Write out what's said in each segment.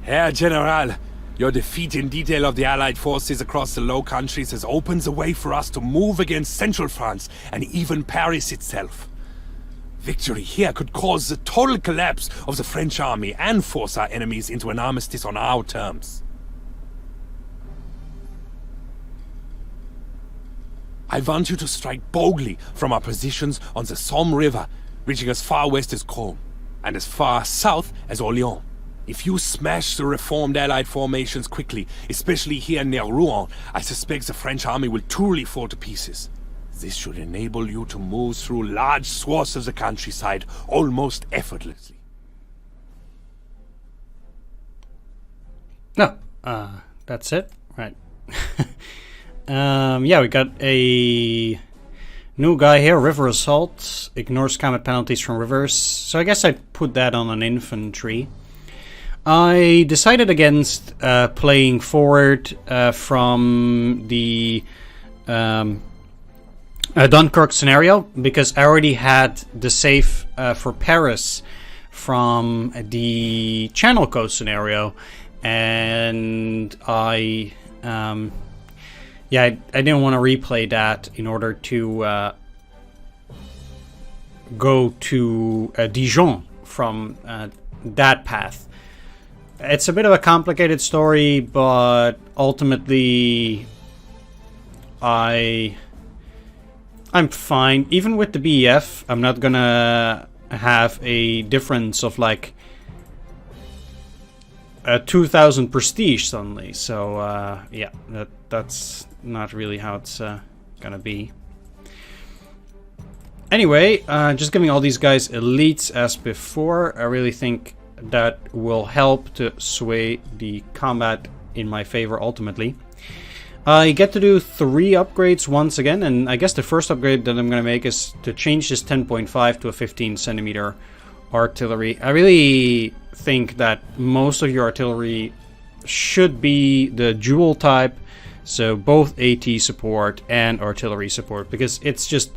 Herr General, your defeat in detail of the Allied forces across the Low Countries has opened the way for us to move against Central France and even Paris itself. Victory here could cause the total collapse of the French army and force our enemies into an armistice on our terms. I want you to strike boldly from our positions on the Somme River, reaching as far west as Chrome, and as far south as Orléans. If you smash the reformed Allied formations quickly, especially here near Rouen, I suspect the French army will truly fall to pieces. This should enable you to move through large swaths of the countryside almost effortlessly. No, that's it, right? Yeah, we got a new guy here, River Assault, ignores combat penalties from rivers, so I guess I'd put that on an infantry. I decided against playing forward from the Dunkirk scenario, because I already had the save for Paris from the Channel Coast scenario, and I didn't want to replay that in order to go to Dijon from that path. It's a bit of a complicated story, but ultimately I'm fine. Even with the BEF, I'm not gonna have a difference of like 2,000 prestige suddenly. So yeah, that's not really how it's gonna be. Anyway, just giving all these guys elites as before. I really think that will help to sway the combat in my favor ultimately. I get to do 3 upgrades once again, and I guess the first upgrade that I'm going to make is to change this 10.5 to a 15 centimeter artillery. I really think that most of your artillery should be the dual type, so both AT support and artillery support, because it's just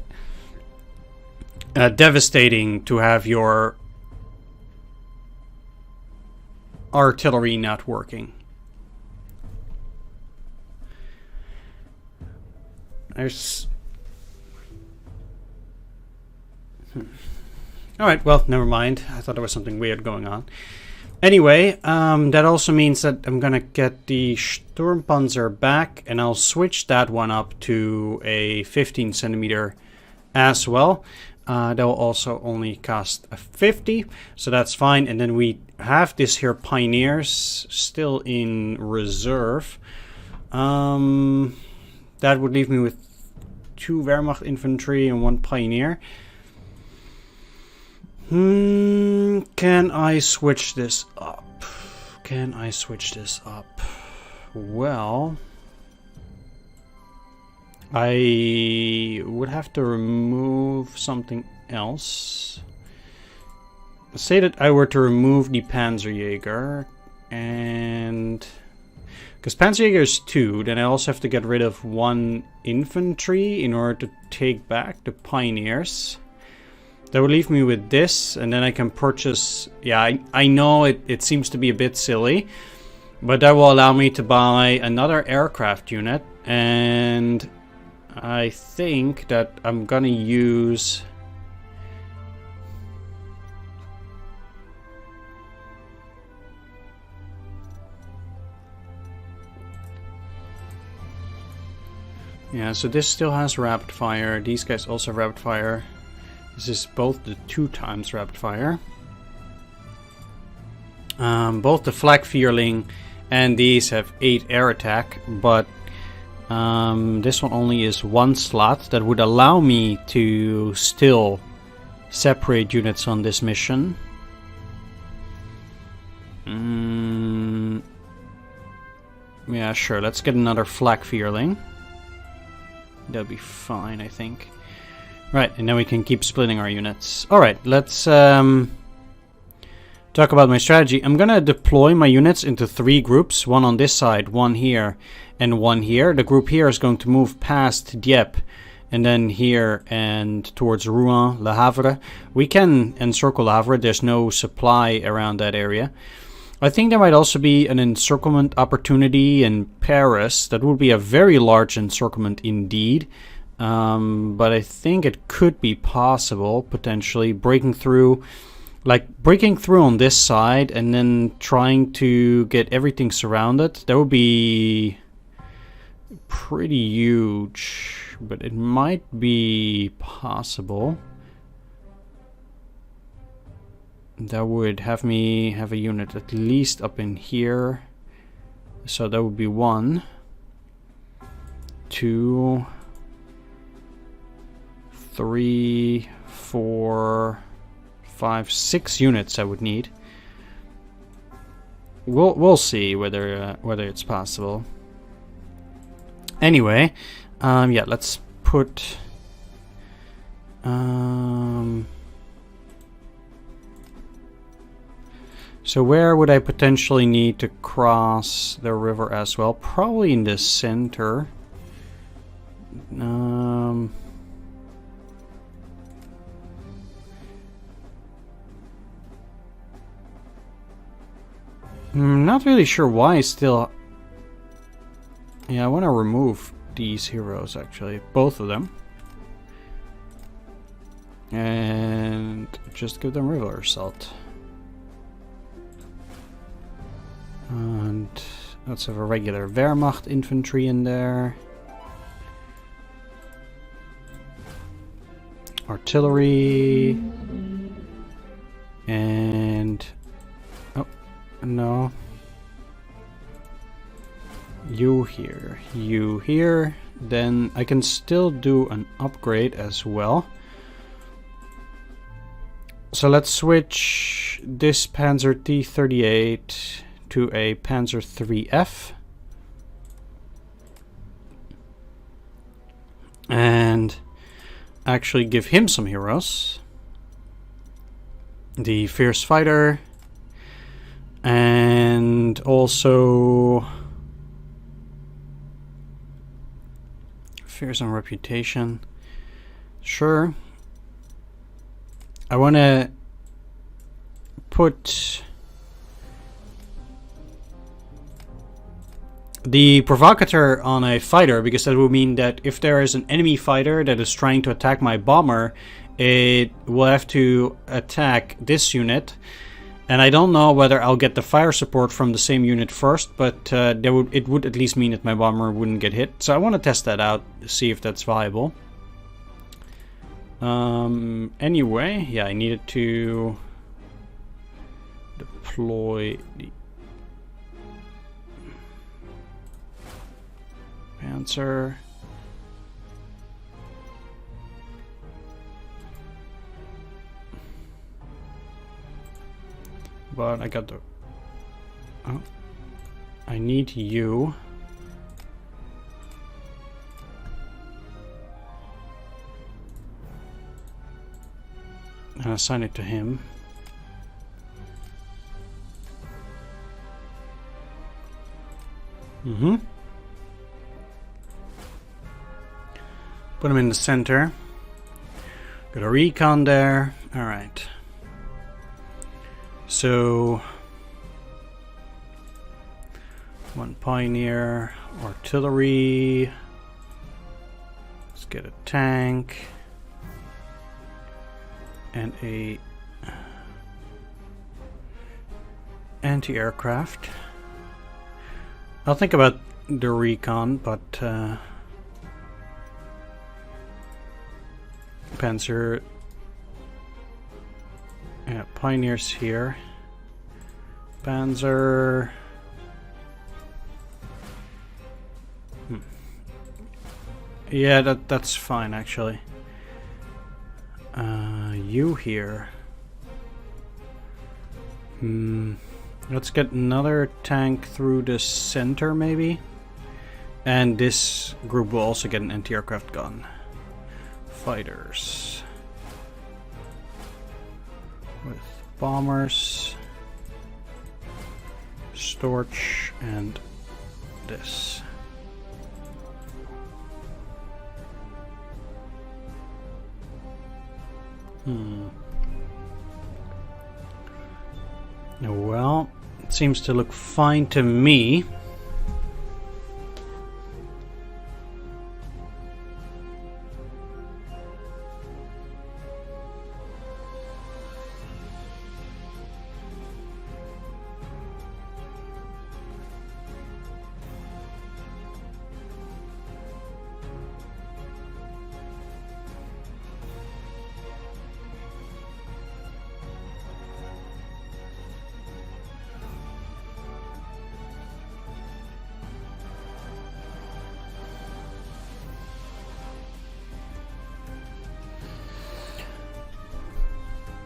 devastating to have your artillery not working. There's... Alright, well, never mind. I thought there was something weird going on. Anyway, that also means that I'm gonna get the Sturmpanzer back, and I'll switch that one up to a 15 centimeter as well. That will also only cost a 50, so that's fine. And then we have this here Pioneers still in reserve. That would leave me with 2 Wehrmacht infantry and 1 Pioneer. Can I switch this up? Can I switch this up? Well, I would have to remove something else. Say that I were to remove the Panzerjäger, and because Panzerjäger is 2, then I also have to get rid of 1 infantry in order to take back the Pioneers. That would leave me with this, and then I can purchase... Yeah, I know it seems to be a bit silly, but that will allow me to buy another aircraft unit, and I think that I'm gonna use... Yeah, so this still has rapid fire. These guys also have rapid fire. This is both the 2 times rapid fire. Both the Flak Vierling and these have 8 air attack, but this one only is 1 slot. That would allow me to still separate units on this mission. Yeah, sure. Let's get another Flak Vierling. That'll be fine, I think. Right, and then we can keep splitting our units. Alright, let's talk about my strategy. I'm gonna deploy my units into 3 groups. 1 on this side, 1 here, and 1 here. The group here is going to move past Dieppe, and then here and towards Rouen, Le Havre. We can encircle Le Havre. There's no supply around that area. I think there might also be an encirclement opportunity in Paris. That would be a very large encirclement indeed. But I think it could be possible, potentially, breaking through on this side and then trying to get everything surrounded. That would be pretty huge, but it might be possible. That would have me have a unit at least up in here. So that would be 1, 2, 3, 4, 5, 6 units I would need. We'll see whether it's possible. Anyway, yeah, let's put so where would I potentially need to cross the river as well? Probably in the center. I'm not really sure why still. Yeah, I want to remove these heroes actually, both of them. And just give them river assault. And let's have a regular Wehrmacht infantry in there. Artillery. And... oh, no. You here. Then I can still do an upgrade as well. So let's switch this Panzer T-38 to a Panzer 3F. And actually give him some heroes. The Fierce Fighter. And also Fearsome Reputation. Sure. I want to put the Provocateur on a fighter, because that will mean that if there is an enemy fighter that is trying to attack my bomber, it will have to attack this unit. And I don't know whether I'll get the fire support from the same unit first, but it would at least mean that my bomber wouldn't get hit. So I want to test that out, see if that's viable. Anyway, yeah, I needed to deploy the Panzer. But I got the... oh, I need you. And assign it to him. Put him in the center. Got a recon there. Alright. So... 1 Pioneer. Artillery. Let's get a tank. And a anti-aircraft. I'll think about the recon, but Panzer, yeah, Pioneers here. Panzer. Yeah, that's fine actually. You here. Let's get another tank through the center maybe. And this group will also get an anti-aircraft gun. Fighters. With bombers. Storch and this. Well, seems to look fine to me.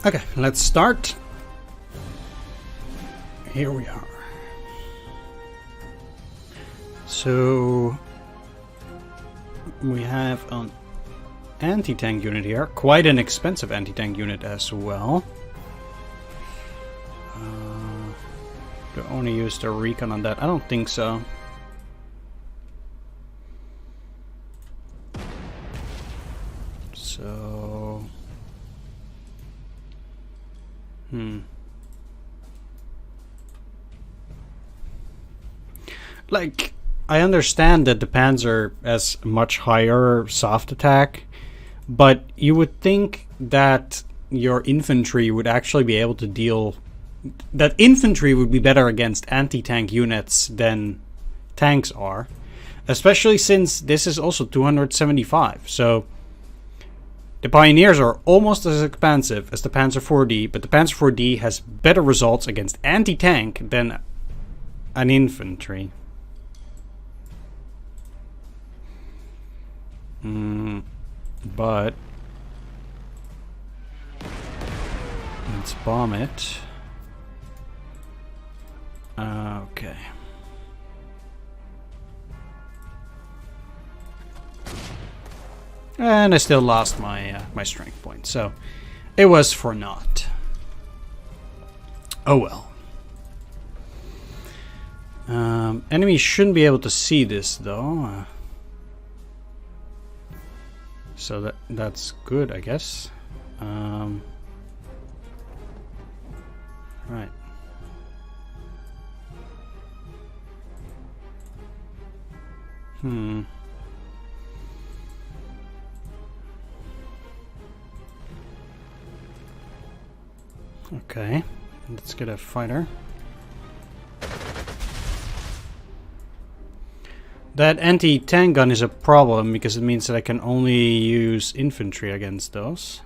Okay, let's start. Here we are. So we have an anti-tank unit here, quite an expensive anti-tank unit as well. Do I only use the recon on that? I don't think so. So like, I understand that the Panzer has much higher soft attack, but you would think that your infantry would actually be able to deal... that infantry would be better against anti-tank units than tanks are. Especially since this is also 275, so... the Pioneers are almost as expansive as the Panzer 4D, but the Panzer 4D has better results against anti-tank than an infantry. But let's bomb it. Okay. And I still lost my my strength point, so it was for naught. Oh well. Enemies shouldn't be able to see this though, so that's good, I guess. Right. Okay, let's get a fighter. That anti-tank gun is a problem because it means that I can only use infantry against those.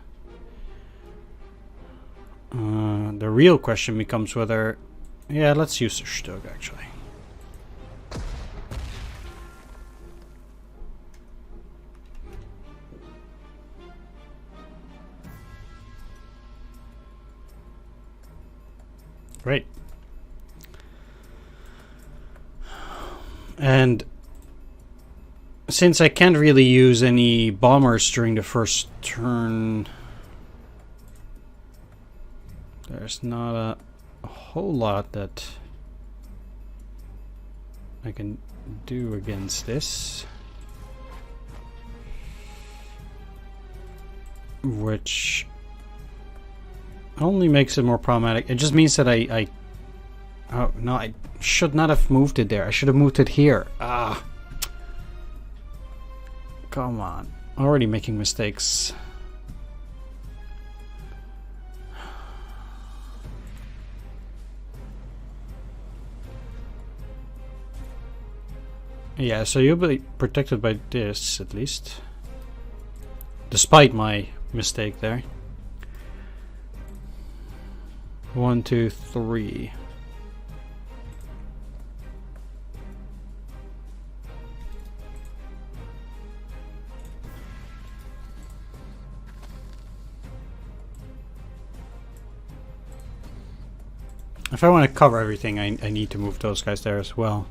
The real question becomes whether... yeah, let's use the Stug actually. Great. And since I can't really use any bombers during the first turn, there's not a whole lot that I can do against this. Which only makes it more problematic. It just means that oh no, I should not have moved it there. I should have moved it here. Ah, come on, already making mistakes. Yeah, so you'll be protected by this at least, despite my mistake there. 1, 2, 3. If I want to cover everything, I need to move those guys there as well.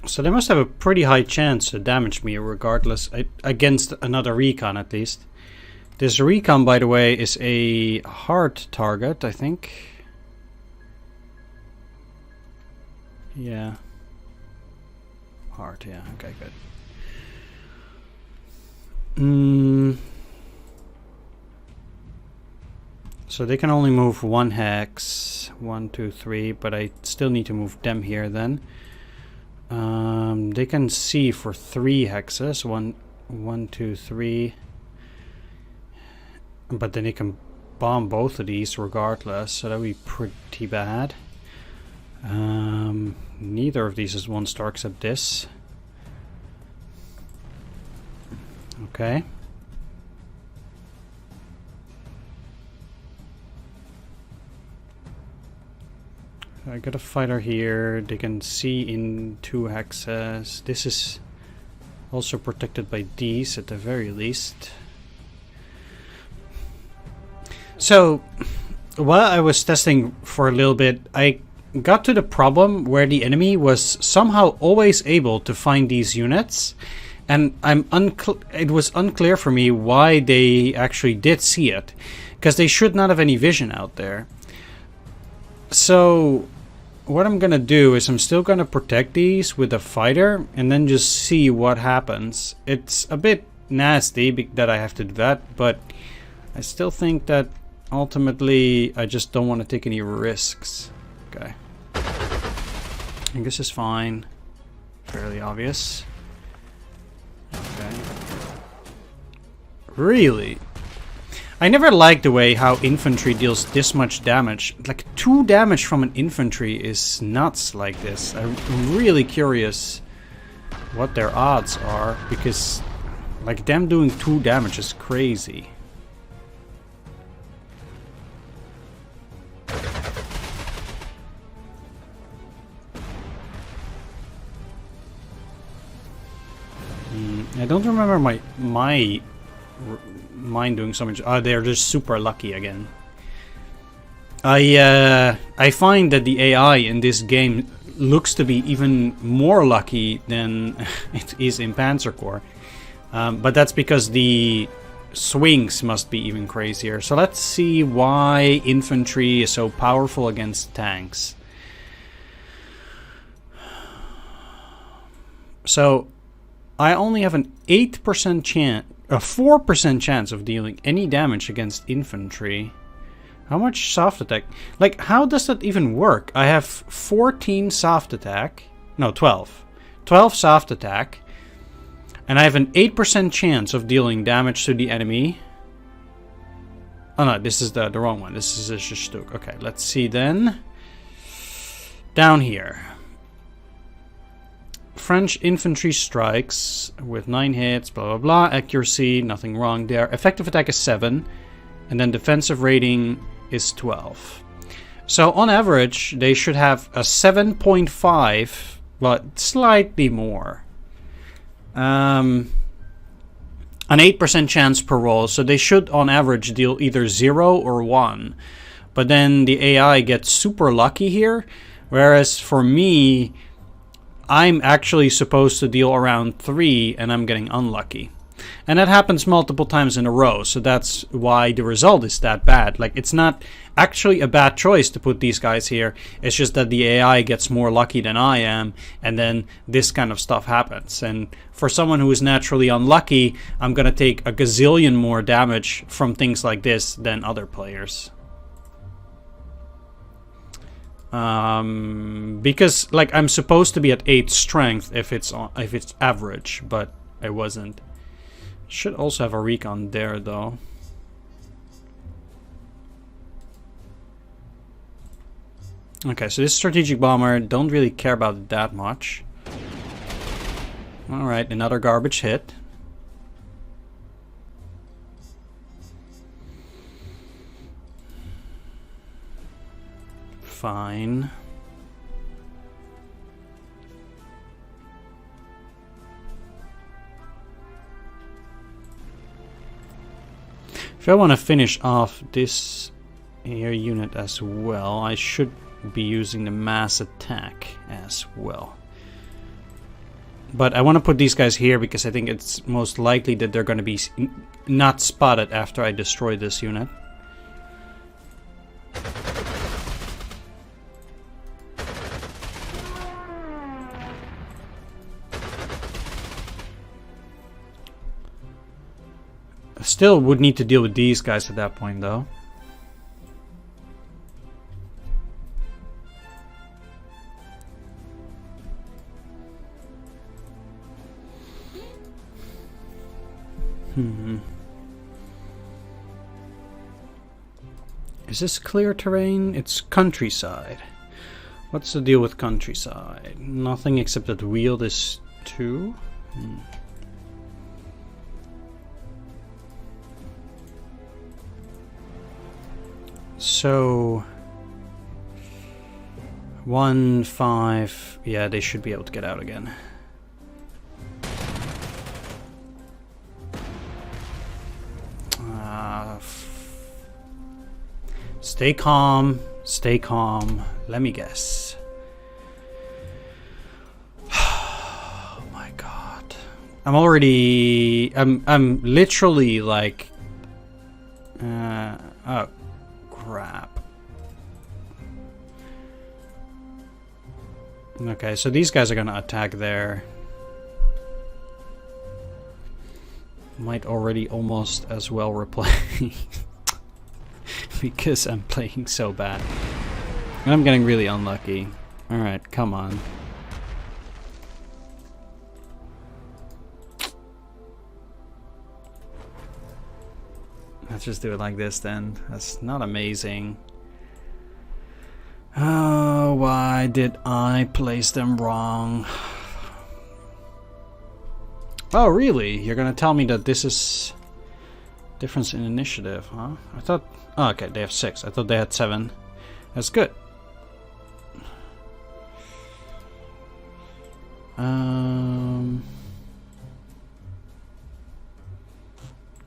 So they must have a pretty high chance to damage me regardless, against another recon at least. This recon, by the way, is a hard target, I think. Yeah. Hard, yeah. Okay, good. So they can only move one hex. 1, 2, 3, but I still need to move them here then. They can see for 3 hexes. 1, 2, 3. But then they can bomb both of these regardless, so that would be pretty bad. Neither of these is 1-star except this. Okay. I got a fighter here. They can see in 2 hexes. This is also protected by these at the very least. So, while I was testing for a little bit, I got to the problem where the enemy was somehow always able to find these units, and it was unclear for me why they actually did see it, because they should not have any vision out there. So what I'm gonna do is I'm still gonna protect these with a fighter and then just see what happens. It's a bit nasty that I have to do that, but I still think that ultimately I just don't want to take any risks. Okay. I think this is fine. Fairly obvious. Okay. Really? I never liked the way how infantry deals this much damage. Like 2 damage from an infantry is nuts like this. I'm really curious what their odds are, because like them doing 2 damage is crazy. I don't remember mine doing so much. Oh, they're just super lucky again. I find that the AI in this game looks to be even more lucky than it is in Panzer Corps. But that's because the swings must be even crazier. So let's see why infantry is so powerful against tanks. So I only have an 8% chance, a 4% chance of dealing any damage against infantry. How much soft attack? Like, how does that even work? I have 14 soft attack. No, 12. 12 soft attack. And I have an 8% chance of dealing damage to the enemy. Oh no, this is the wrong one. This is a Shtuk. Okay, let's see then. Down here. French infantry strikes with 9 hits, blah blah blah. Accuracy, nothing wrong there. Effective attack is 7. And then defensive rating is 12. So on average, they should have a 7.5, but slightly more. An 8% chance per roll, so they should on average deal either 0 or 1. But then the AI gets super lucky here, whereas for me, I'm actually supposed to deal around 3 and I'm getting unlucky. And that happens multiple times in a row, so that's why the result is that bad. Like, it's not actually a bad choice to put these guys here, it's just that the AI gets more lucky than I am, and then this kind of stuff happens. And for someone who is naturally unlucky, I'm gonna take a gazillion more damage from things like this than other players. Because like I'm supposed to be at 8 strength if it's average, but I wasn't. Should also have a recon there though. Okay, so this strategic bomber, don't really care about it that much. Alright, another garbage hit. Fine. If I want to finish off this air unit as well, I should be using the mass attack as well. But I want to put these guys here because I think it's most likely that they're going to be not spotted after I destroy this unit. Still would need to deal with these guys at that point, though. Is this clear terrain? It's countryside. What's the deal with countryside? Nothing except that wheel is 2. So 1, 5. Yeah, they should be able to get out again. Stay calm. Stay calm. Let me guess. Oh my god. I'm literally like oh crap. Okay, so these guys are gonna attack there. Might already almost as well replay. Because I'm playing so bad. And I'm getting really unlucky. Alright, come on. Let's just do it like this then. That's not amazing. Oh, why did I place them wrong? Oh, really? You're gonna tell me that this is difference in initiative, huh? I thought... Oh, okay, they have 6. I thought they had 7. That's good.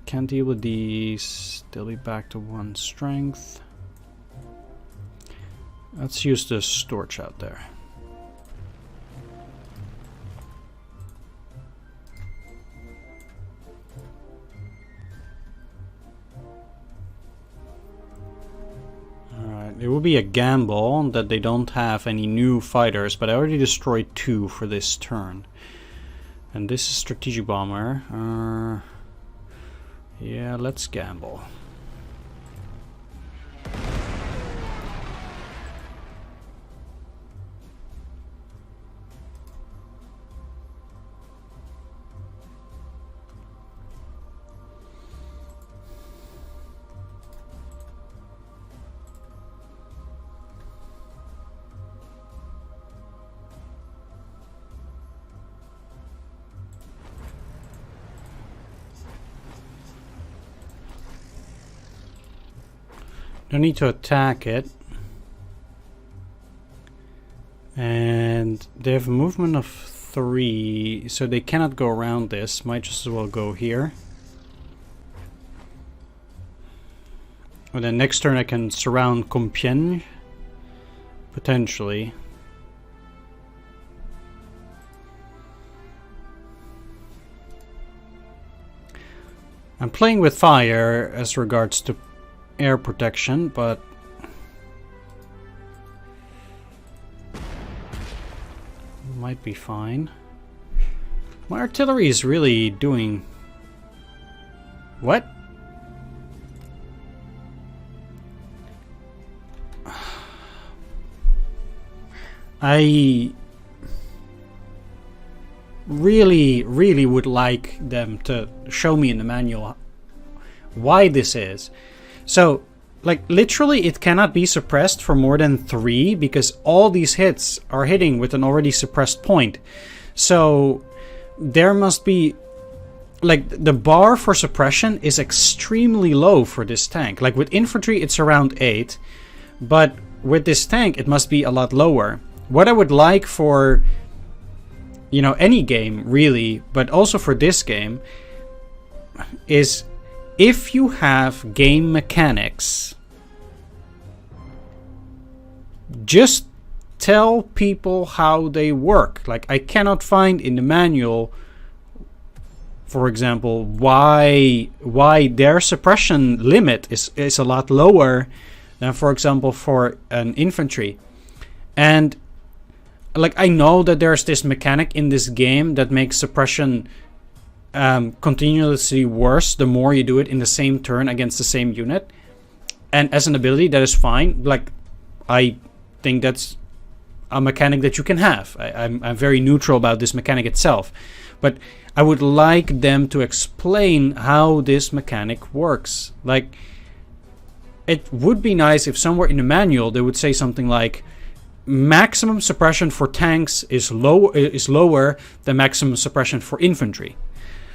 Can't deal with these. They'll be back to 1 strength. Let's use the storch out there. It will be a gamble that they don't have any new fighters, but I already destroyed 2 for this turn. And this is strategic bomber. Yeah, let's gamble. Don't need to attack it. And they have a movement of 3, so they cannot go around this. Might just as well go here. And then next turn I can surround Compiègne. Potentially. I'm playing with fire as regards to air protection, but might be fine. My artillery is really doing... What? I really would like them to show me in the manual why this is. So, like, literally it cannot be suppressed for more than 3 because all these hits are hitting with an already suppressed point. So, there must be... Like, the bar for suppression is extremely low for this tank. Like, with infantry it's around 8, but with this tank it must be a lot lower. What I would like for, you know, any game, really, but also for this game, is... If you have game mechanics, just tell people how they work. Like, I cannot find in the manual, for example, why their suppression limit is a lot lower than, for example, for an infantry. And like, I know that there's this mechanic in this game that makes suppression continuously worse the more you do it in the same turn against the same unit. And as an ability, that is fine. Like, I think that's a mechanic that you can have. I'm very neutral about this mechanic itself. But I would like them to explain how this mechanic works. Like, it would be nice if somewhere in the manual they would say something like, maximum suppression for tanks is lower than maximum suppression for infantry.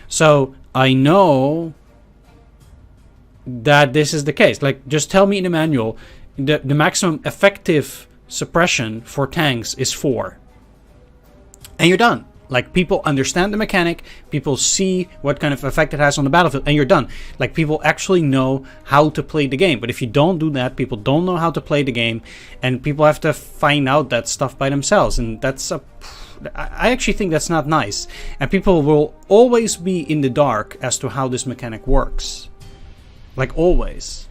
So I know that this is the case. Like, just tell me in the manual the maximum effective suppression for tanks is 4. And you're done. Like, people understand the mechanic, people see what kind of effect it has on the battlefield, and you're done. Like, people actually know how to play the game. But if you don't do that, people don't know how to play the game, and people have to find out that stuff by themselves. And I actually think that's not nice. And people will always be in the dark as to how this mechanic works. Like, always.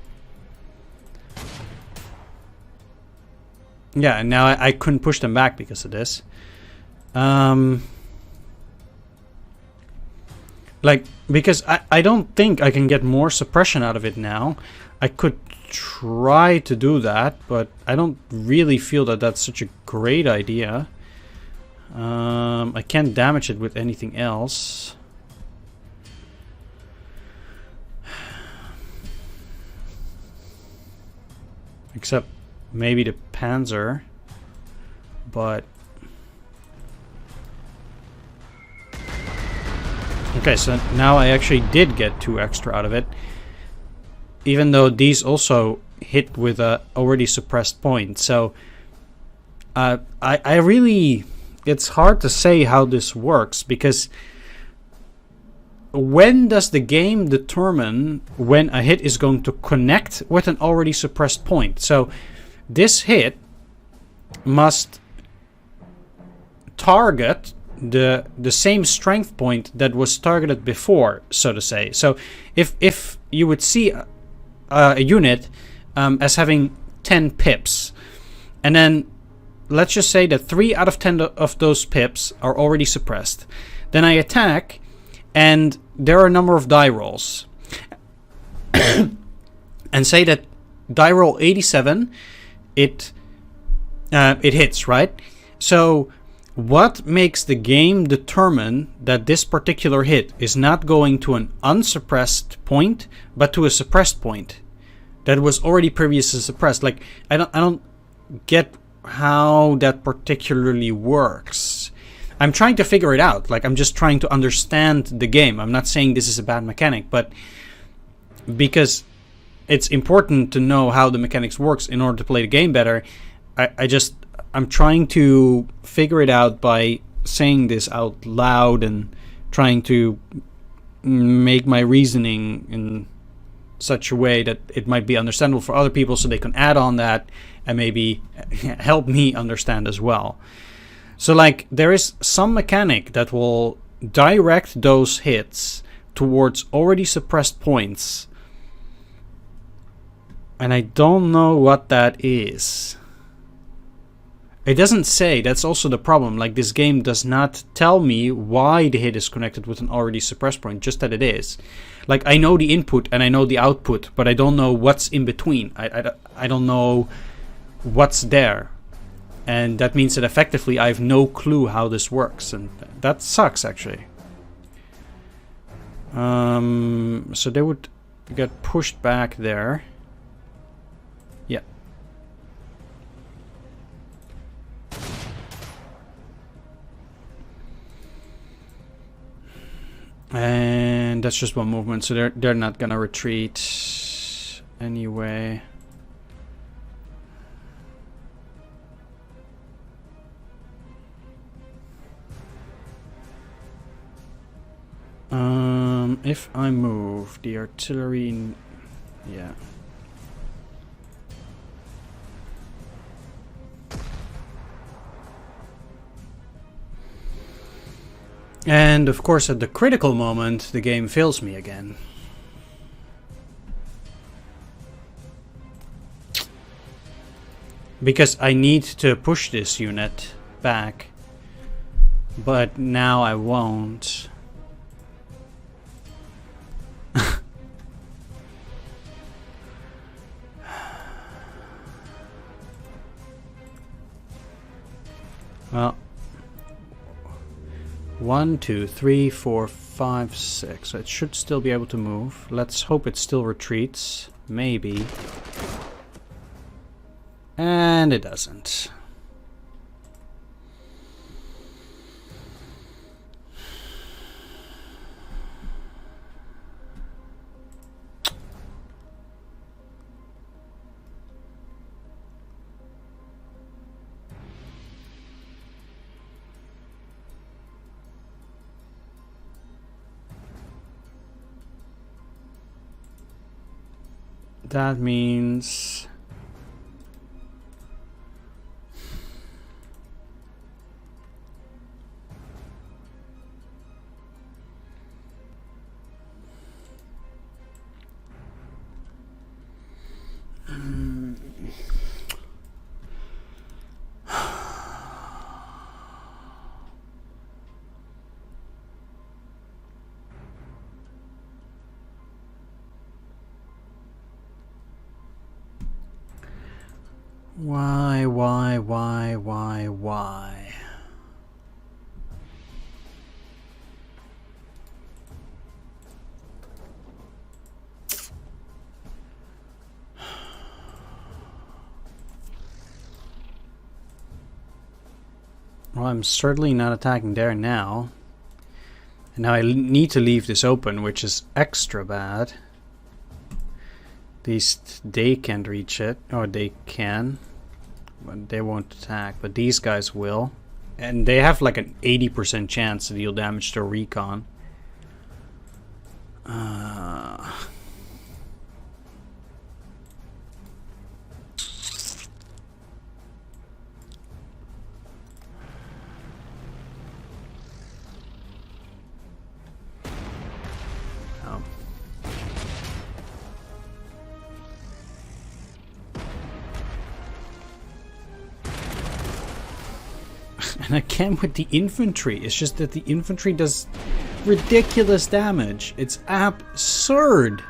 Yeah, and now I couldn't push them back because of this. Like, because I don't think I can get more suppression out of it now. I could try to do that, but I don't really feel that that's such a great idea. I can't damage it with anything else. Except maybe the Panzer. But okay, so now I actually did get 2 extra out of it. Even though these also hit with a already suppressed point. So I really, it's hard to say how this works, because when does the game determine when a hit is going to connect with an already suppressed point? So this hit must target the same strength point that was targeted before, so to say. So if you would see a unit as having 10 pips, and then let's just say that 3 out of 10 of those pips are already suppressed, then I attack, and there are a number of die rolls, and say that die roll 87, it hits, right? So what makes the game determine that this particular hit is not going to an unsuppressed point, but to a suppressed point that was already previously suppressed? Like, I don't get how that particularly works. I'm trying to figure it out. Like, I'm just trying to understand the game. I'm not saying this is a bad mechanic, but because it's important to know how the mechanics works in order to play the game better, I'm trying to figure it out by saying this out loud and trying to make my reasoning in such a way that it might be understandable for other people, so they can add on that and maybe help me understand as well. So, like, there is some mechanic that will direct those hits towards already suppressed points, and I don't know what that is. It doesn't say. That's also the problem. Like, this game does not tell me why the hit is connected with an already suppressed point, just that it is. Like, I know the input and I know the output, but I don't know what's in between. I don't know what's there. And that means that effectively I have no clue how this works, and that sucks, actually. So they would get pushed back there. Yeah. And that's just one movement, so they're not gonna retreat anyway. If I move the artillery, yeah. And of course at the critical moment the game fails me again. Because I need to push this unit back. But now I won't. Well, 1, 2, 3, 4, 5, 6. So it should still be able to move. Let's hope it still retreats. Maybe. And it doesn't. That means why? Well, I'm certainly not attacking there now. And now I need to leave this open, which is extra bad. At least they can't reach it. Or they can. But they won't attack. But these guys will. And they have like an 80% chance to deal damage to recon. And again with the infantry, it's just that the infantry does ridiculous damage. It's absurd.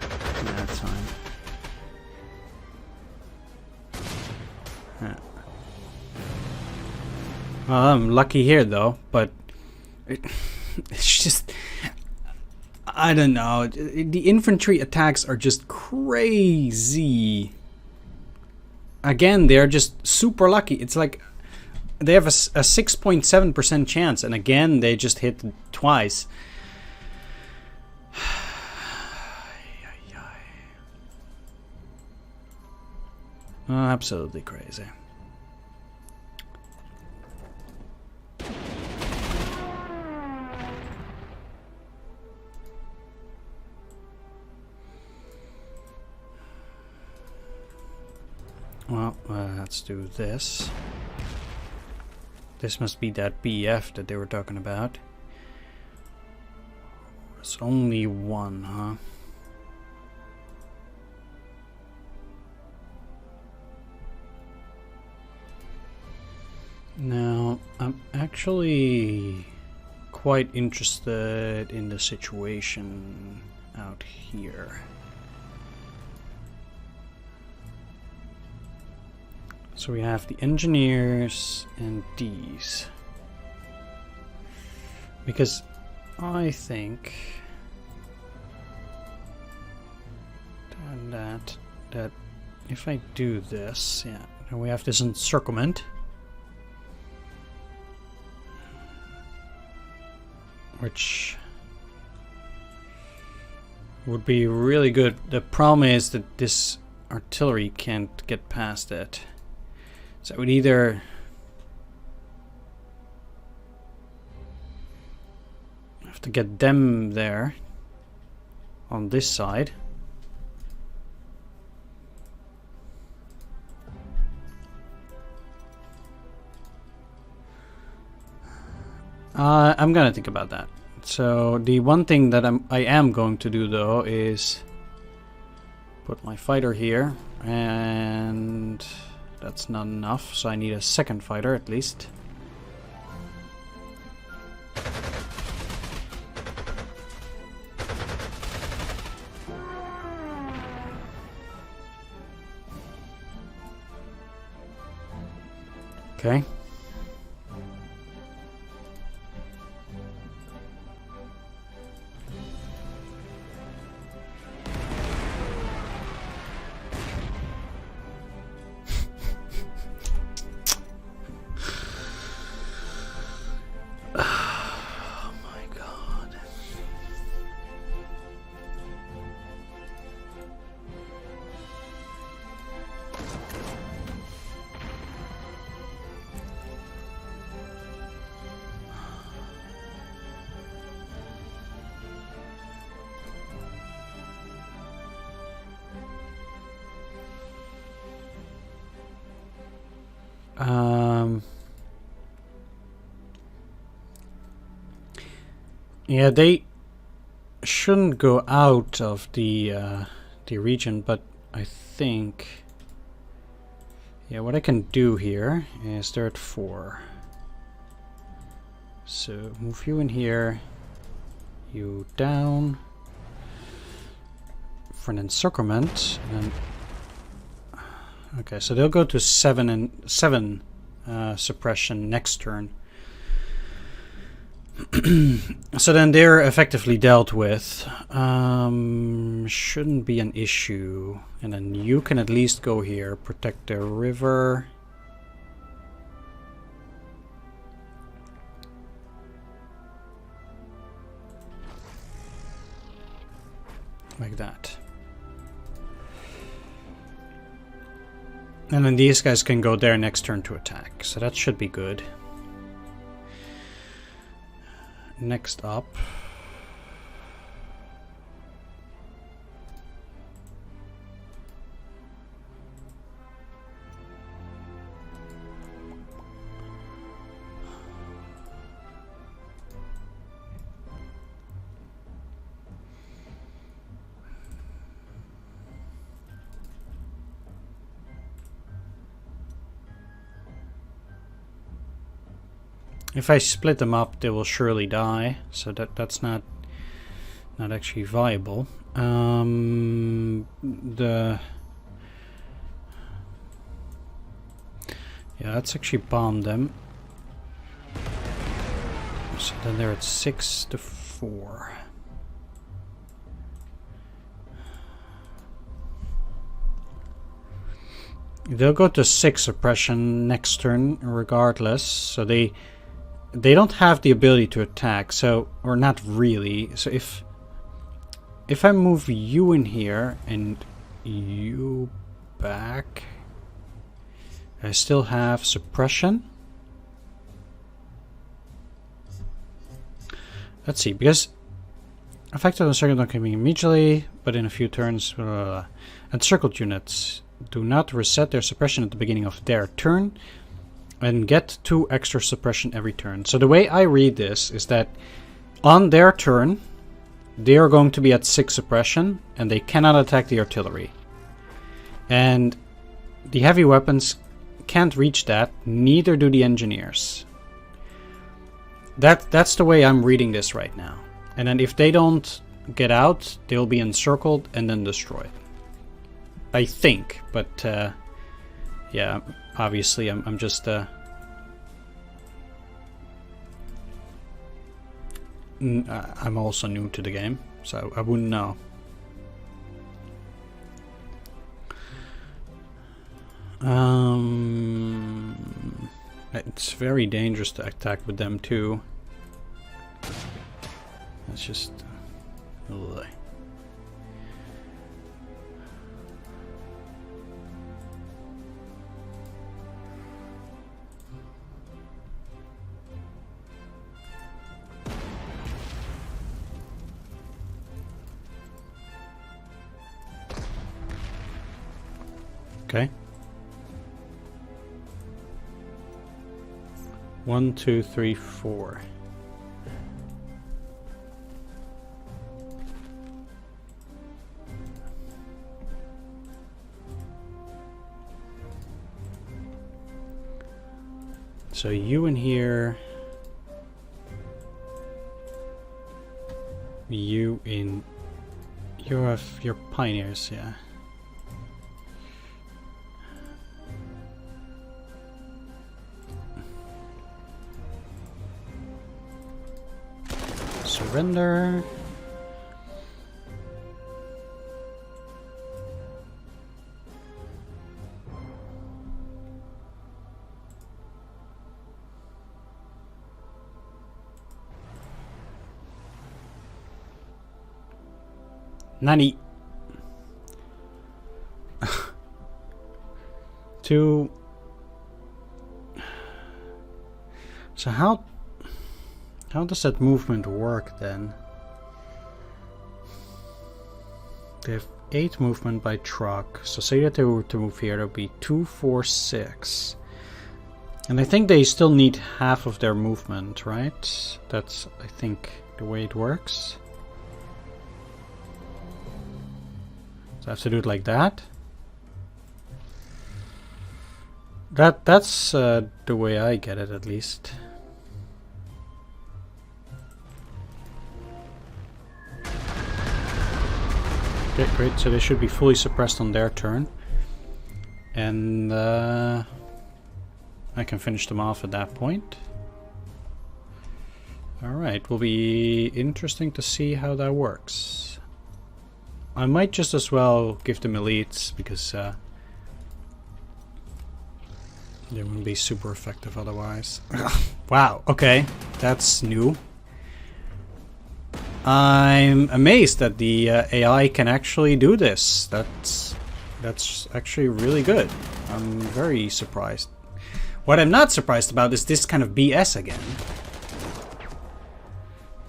That's fine. Yeah. Well, I'm lucky here though, but it's just, I don't know. The infantry attacks are just crazy. Again, they're just super lucky. It's like they have a 6.7% chance, and again, they just hit twice. Oh, absolutely crazy. Well, let's do this. This must be that BF that they were talking about. It's only one, huh? Now, I'm actually quite interested in the situation out here. So we have the engineers and these. Because I think that if I do this, yeah, then we have this encirclement. Which would be really good. The problem is that this artillery can't get past it. So I would either have to get them there on this side. I'm gonna think about that. So the one thing that I am going to do though is put my fighter here, and that's not enough, so I need a second fighter at least. Okay. Oh my god. Yeah, they shouldn't go out of the region, but I think, yeah, what I can do here is they're at 4. So move you in here, you down for an encirclement, and then okay, so they'll go to 7 suppression next turn. So then they're effectively dealt with. Shouldn't be an issue. And then you can at least go here, protect the river. Like that. And then these guys can go there next turn to attack. So that should be good. Next up. If I split them up, they will surely die. So that's not actually viable. Yeah, let's actually bomb them. So then they're at 6-4. They'll go to 6 suppression next turn regardless. So they don't have the ability to attack, so, or not really. So if I move you in here and you back, I still have suppression. Let's see, because effective encirclement don't come immediately, but in a few turns, encircled units do not reset their suppression at the beginning of their turn and get 2 extra suppression every turn. So the way I read this is that on their turn, they are going to be at 6 suppression and they cannot attack the artillery. And the heavy weapons can't reach that, neither do the engineers. That's the way I'm reading this right now. And then if they don't get out, they'll be encircled and then destroyed. I think, but yeah, obviously I'm just I'm also new to the game, so I wouldn't know. It's very dangerous to attack with them too. It's just ugh. Okay. 1, 2, 3, 4. So you in here. You in... You have your pioneers, yeah. Surrender. Nani. Two. So how does that movement work then? They have 8 movement by truck. So say that they were to move here, that would be 2, 4, 6. And I think they still need half of their movement, right? That's, I think, the way it works. So I have to do it like that. That's the way I get it, at least. Okay, great. So they should be fully suppressed on their turn. And I can finish them off at that point. Alright, will be interesting to see how that works. I might just as well give them elites, because they wouldn't be super effective otherwise. Wow, okay, that's new. I'm amazed that the AI can actually do this. That's actually really good. I'm very surprised. What I'm not surprised about is this kind of BS again.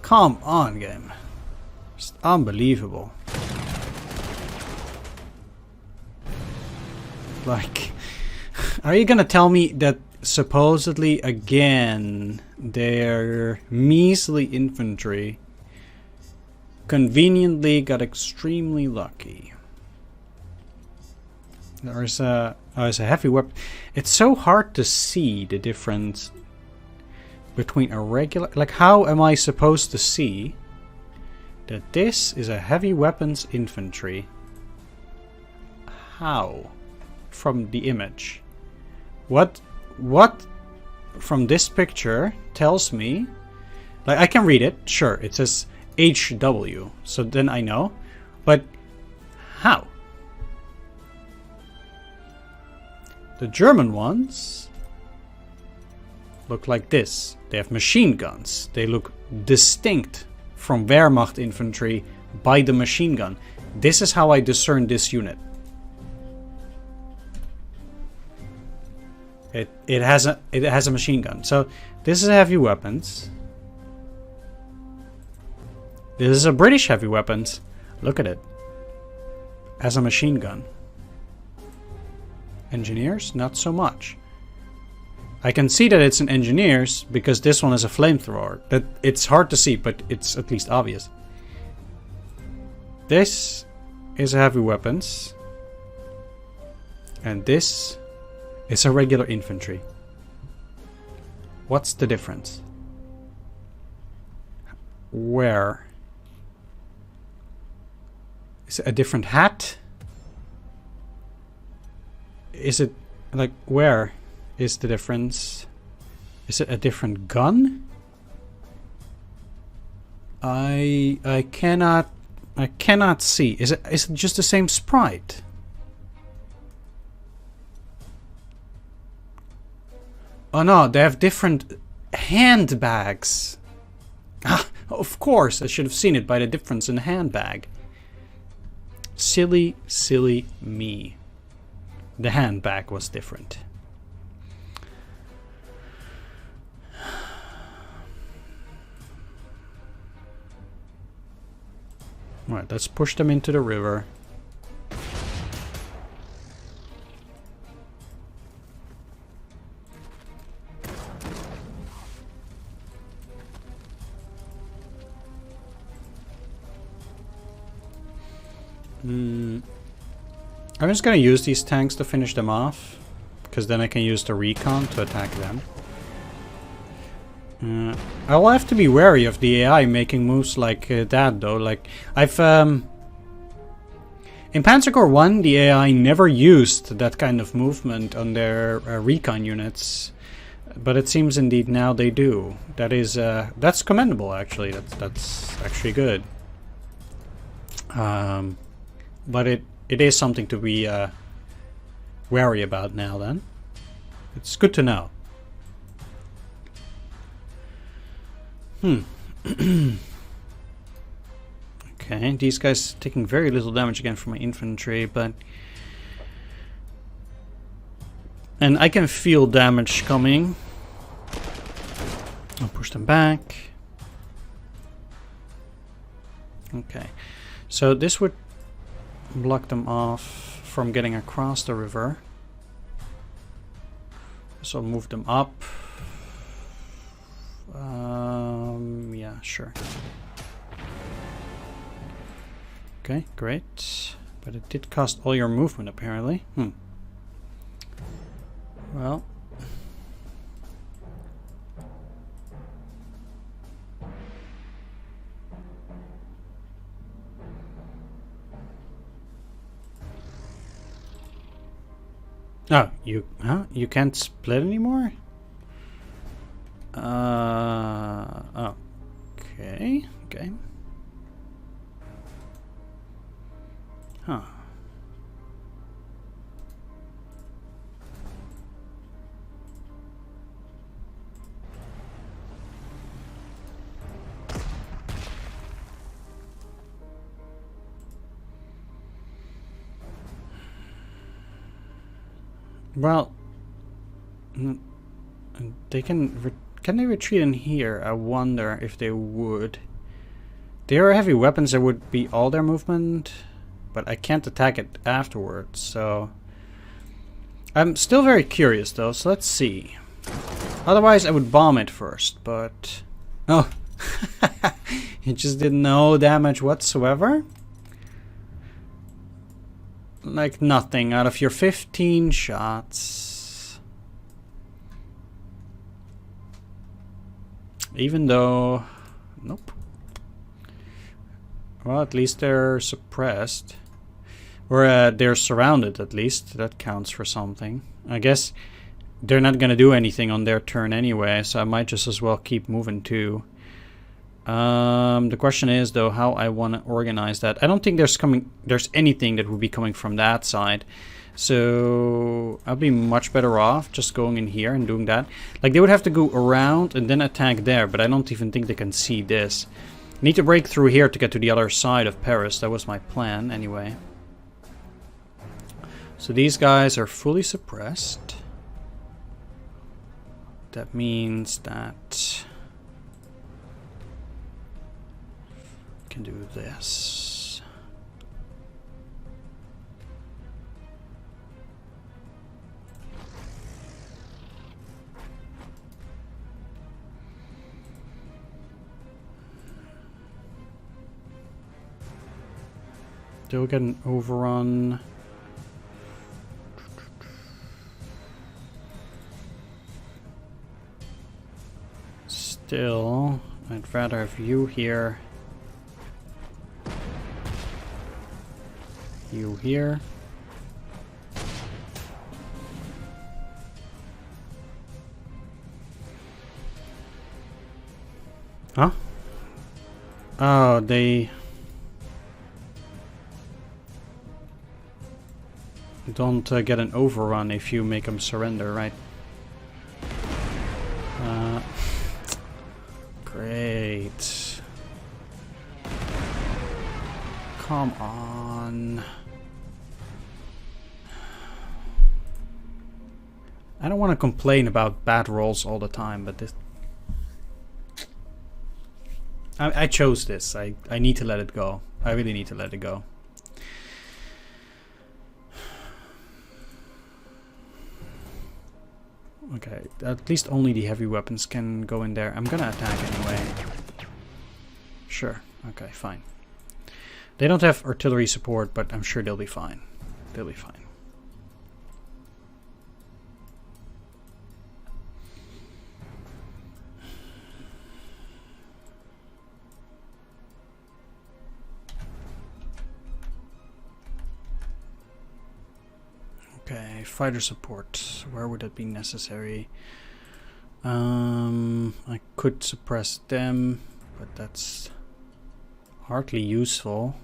Come on, game. Just unbelievable. Like, are you gonna tell me that supposedly again their measly infantry conveniently got extremely lucky? There's a heavy weapon. It's so hard to see the difference between a regular... Like, how am I supposed to see that this is a heavy weapons infantry? How? From the image. What from this picture tells me... Like, I can read it, sure, it says HW, so then I know. But how? The German ones look like this. They have machine guns. They look distinct from Wehrmacht infantry by the machine gun. This is how I discern this unit. It has a machine gun. So this is heavy weapons. This is a British heavy weapons. Look at it. As a machine gun. Engineers, not so much. I can see that it's an engineers because this one is a flamethrower. But it's hard to see, but it's at least obvious. This is a heavy weapons. And this is a regular infantry. What's the difference? Where? Is it a different hat? Is it, like, where is the difference? Is it a different gun? I cannot see. Is it just the same sprite? Oh no, they have different handbags. Ah, of course, I should have seen it by the difference in the handbag. Silly, silly me. The handbag was different. Right, let's push them into the river. I'm just gonna use these tanks to finish them off, because then I can use the recon to attack them. I'll have to be wary of the AI making moves like that, though. Like, I've... in Panzer Corps 1, the AI never used that kind of movement on their recon units. But it seems indeed now they do. That is, that's commendable, actually. That's actually good. But it is something to be wary about now, then. It's good to know. Okay, these guys taking very little damage again from my infantry, but... And I can feel damage coming. I'll push them back. Okay, so this would block them off from getting across the river. So move them up. Yeah, sure. Okay, great. But it did cost all your movement, apparently. Well. Oh, you can't split anymore? Okay. Huh. Well, they can they retreat in here? I wonder if they would. They are heavy weapons, there would be all their movement, but I can't attack it afterwards, so... I'm still very curious though, so let's see. Otherwise I would bomb it first, but... Oh! It just did no damage whatsoever? Like nothing out of your 15 shots. Even though... Nope. Well, at least they're suppressed. Or they're surrounded, at least. That counts for something. I guess they're not gonna do anything on their turn anyway, so I might just as well keep moving too. The question is, though, how I want to organize that. I don't think there's anything that would be coming from that side. So I'll be much better off just going in here and doing that. Like, they would have to go around and then attack there, but I don't even think they can see this. Need to break through here to get to the other side of Paris. That was my plan, anyway. So these guys are fully suppressed. That means that... can do this. They'll get an overrun. Still, I'd rather have you here. You here. Huh? Oh, they don't get an overrun if you make them surrender, right? Great. Come on. I don't want to complain about bad rolls all the time, but this... I chose this. I need to let it go. I really need to let it go. Okay, at least only the heavy weapons can go in there. I'm gonna attack anyway. Sure. Okay, fine. They don't have artillery support, but I'm sure they'll be fine. They'll be fine. Okay, fighter support. Where would that be necessary? I could suppress them, but that's hardly useful.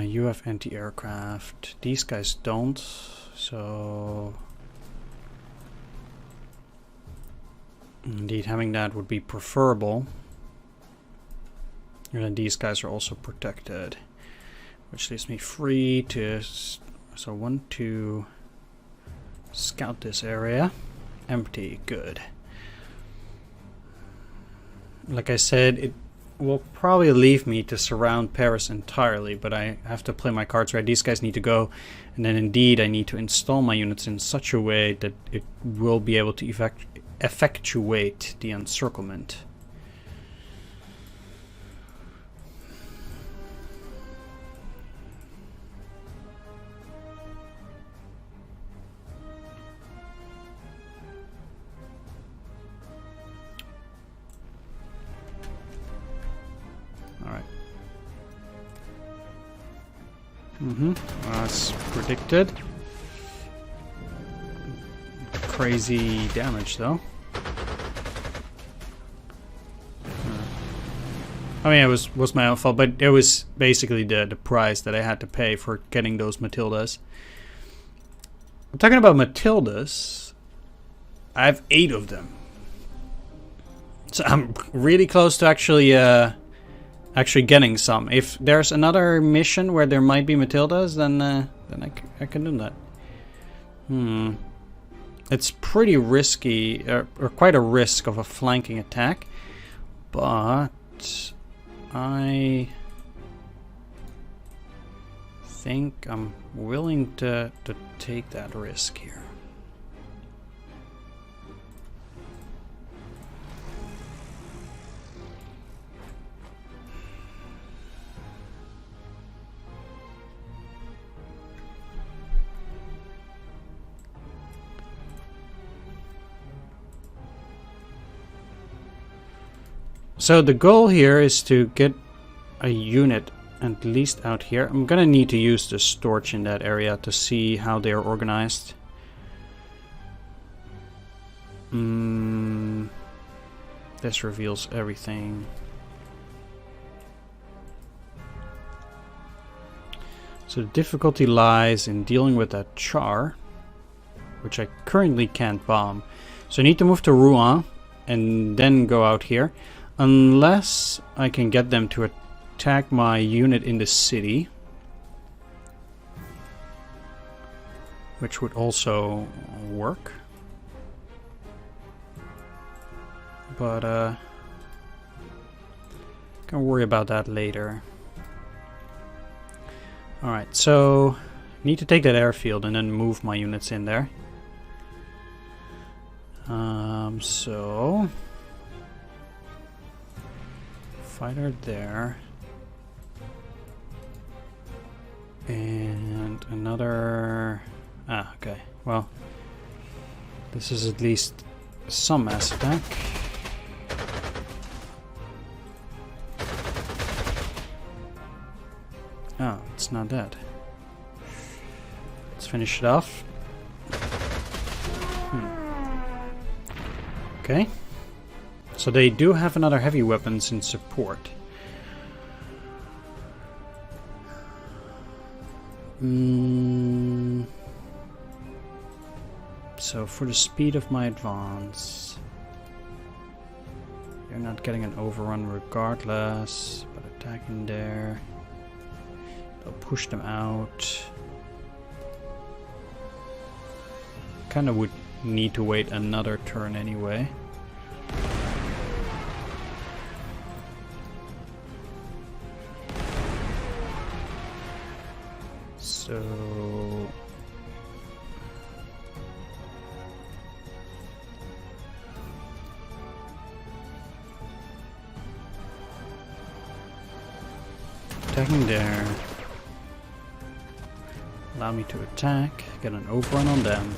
You have anti-aircraft. These guys don't, so indeed having that would be preferable. And then these guys are also protected, which leaves me free to want to scout this area. Empty, good. Like I said, it will probably leave me to surround Paris entirely, but I have to play my cards right. These guys need to go, and then indeed I need to install my units in such a way that it will be able to effectuate the encirclement. Alright. As predicted. Crazy damage though. I mean, it was my own fault, but it was basically the price that I had to pay for getting those Matildas. I'm talking about Matildas. I have 8 of them. So I'm really close to actually getting some. If there's another mission where there might be Matildas, then I can do that. It's pretty risky, or quite a risk of a flanking attack, but I think I'm willing to take that risk here. So the goal here is to get a unit at least out here. I'm gonna need to use the torch in that area to see how they're organized. This reveals everything. So the difficulty lies in dealing with that char, which I currently can't bomb. So I need to move to Rouen and then go out here. Unless I can get them to attack my unit in the city. Which would also work. But, can worry about that later. Alright, so need to take that airfield and then move my units in there. So fighter there, and another. Okay. Well, this is at least some mass attack. Oh, it's not dead. Let's finish it off. Okay. So they do have another heavy weapons in support. So for the speed of my advance, you're not getting an overrun regardless, but attacking there, they'll push them out. Kind of would need to wait another turn anyway. So attacking there, Allow me to attack, get an overrun on them.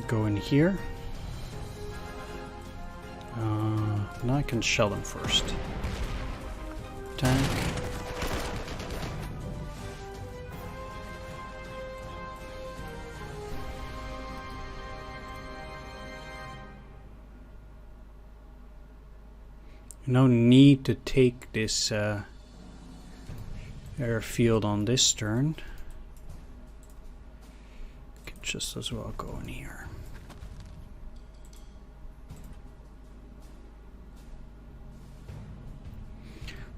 Go in here. Now I can shell them first. Attack. No need to take this airfield on this turn. Can just as well go in here.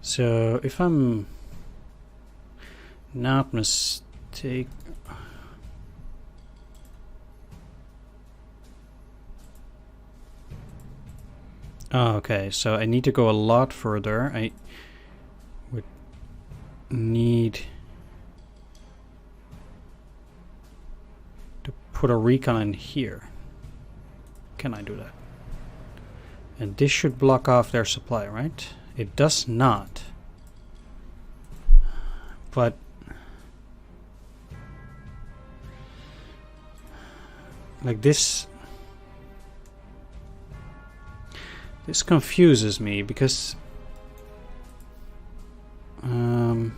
So if I'm not mistaken, oh, okay, so I need to go a lot further. I would need to put a recon in here. Can I do that? And this should block off their supply, right? It does not. But like this confuses me because aren't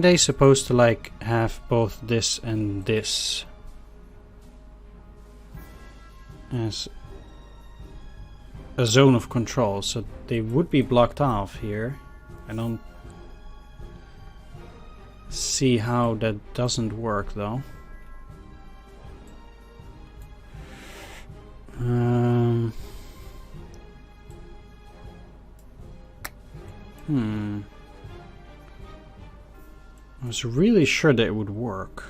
they supposed to like have both this and this as a zone of control, so they would be blocked off here. I don't see how that doesn't work though. I was really sure that it would work.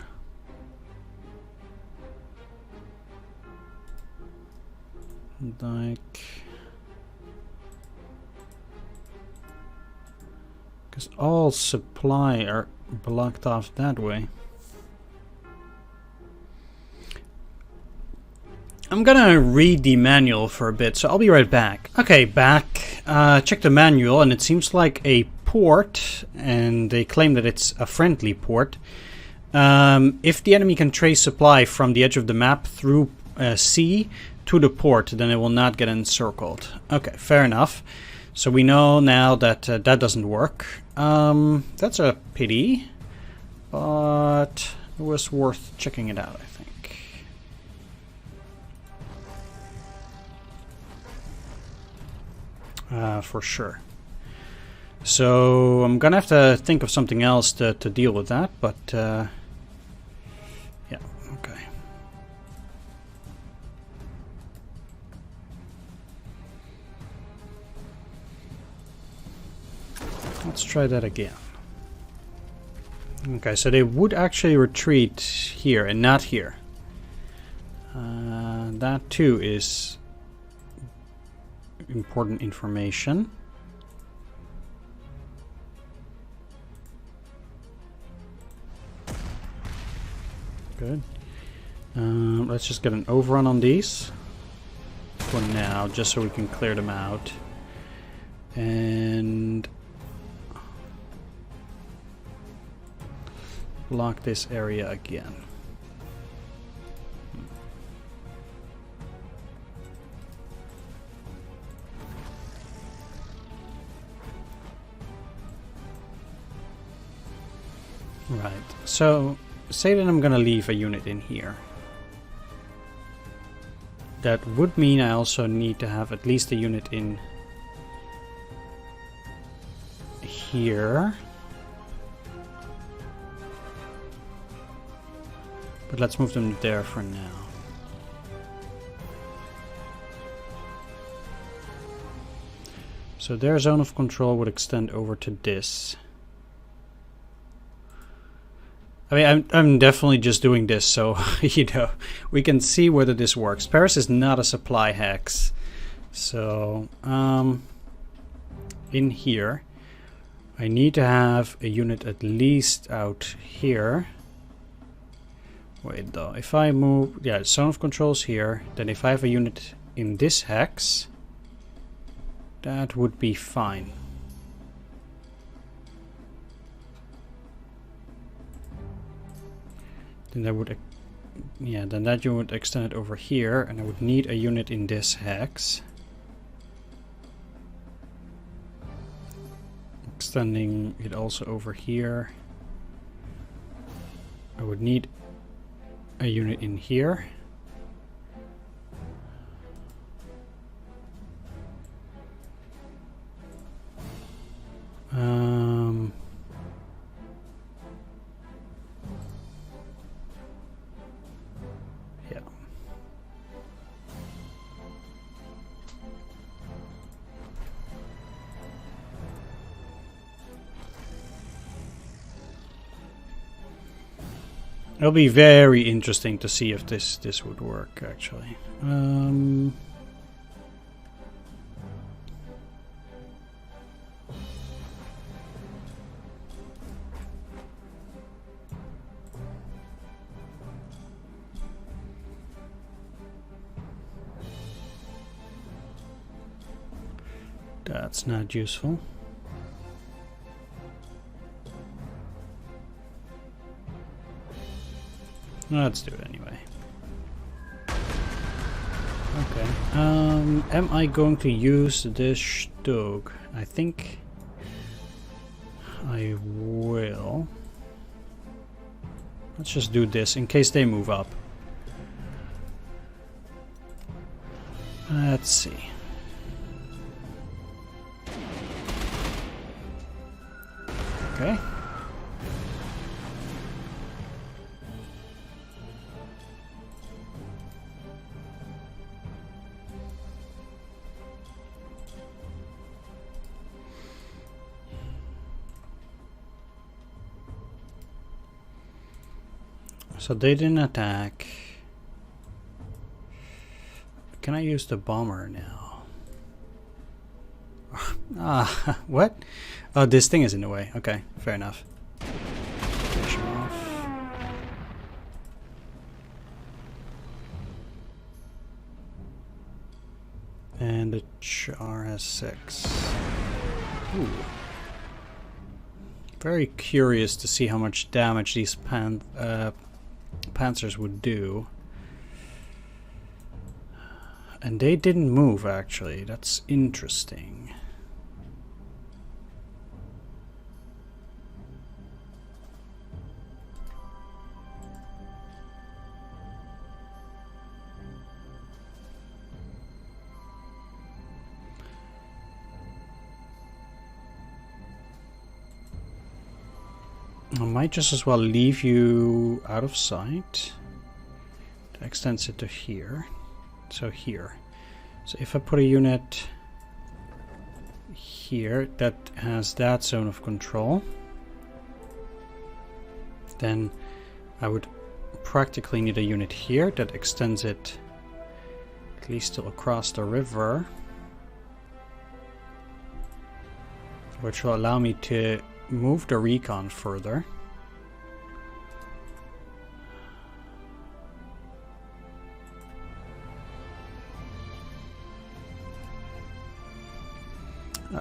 Like, because all supply are blocked off that way. I'm gonna read the manual for a bit, so I'll be right back. Okay, back. Check the manual, and it seems like a port, and they claim that it's a friendly port. If the enemy can trace supply from the edge of the map through sea to the port, then it will not get encircled. Okay, fair enough. So we know now that that doesn't work. That's a pity, but it was worth checking it out, I think. For sure. So I'm gonna have to think of something else to deal with that, but yeah, okay. Let's try that again. Okay, so they would actually retreat here and not here. That too is important information. Good. Let's just get an overrun on these for now, just so we can clear them out. And block this area again. Right, so say that I'm gonna leave a unit in here. That would mean I also need to have at least a unit in here. But let's move them there for now. So their zone of control would extend over to this. I mean, I'm definitely just doing this so, you know, we can see whether this works. Paris is not a supply hex. So, in here, I need to have a unit at least out here. Wait, though, if I move, yeah, zone of control's here. Then if I have a unit in this hex, that would be fine. Then that would, yeah, then that you would extend it over here, and I would need a unit in this hex. Extending it also over here. I would need a unit in here. Yeah. It'll be very interesting to see if this would work actually. That's not useful. Let's do it anyway. Okay. Am I going to use this Stug? I think I will. Let's just do this in case they move up. Let's see. Okay. So they didn't attack. Can I use the bomber now? Ah, what? Oh, this thing is in the way. Okay, fair enough. Finish him off. And the char has 6. Ooh. Very curious to see how much damage these Panzers would do. And they didn't move actually. That's interesting. I might just as well leave you out of sight. That extends it to here. So here. So if I put a unit here that has that zone of control, then I would practically need a unit here that extends it at least till across the river, which will allow me to move the recon further.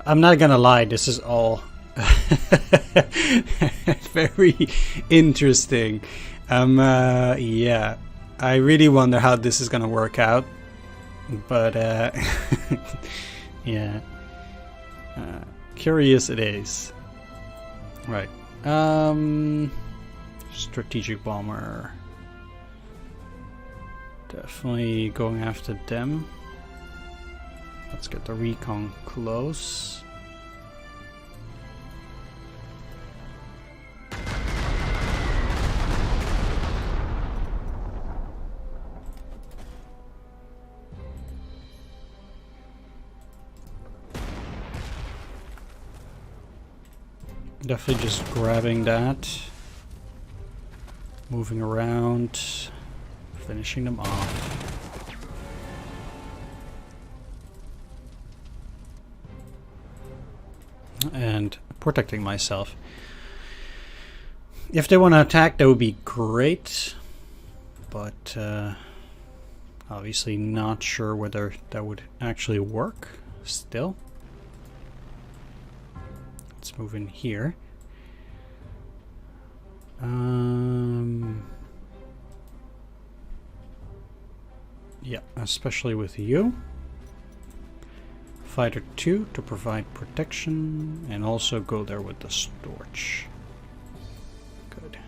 I'm not gonna lie, this is all very interesting. Yeah, I really wonder how this is gonna work out, but yeah, curious it is. Right. Strategic bomber. Definitely going after them. Let's get the recon close. Definitely just grabbing that, moving around, finishing them off. And protecting myself. If they want to attack, that would be great, but Obviously not sure whether that would actually work still. Let's move in here. Yeah, especially with you. Fighter 2 to provide protection, and also go there with the Storch. Good.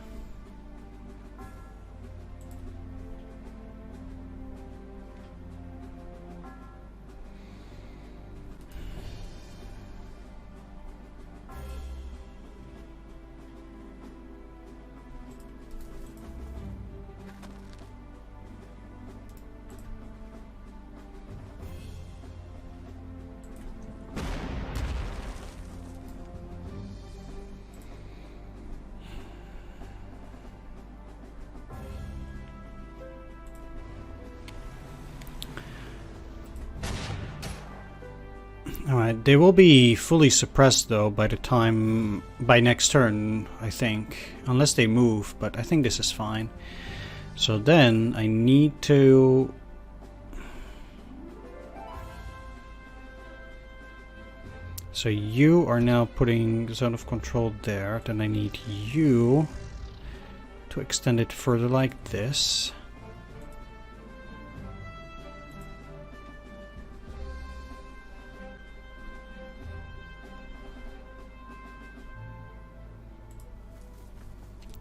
Alright, they will be fully suppressed though by next turn, I think. Unless they move, but I think this is fine. So then I need to... So you are now putting zone of control there. Then I need you to extend it further like this.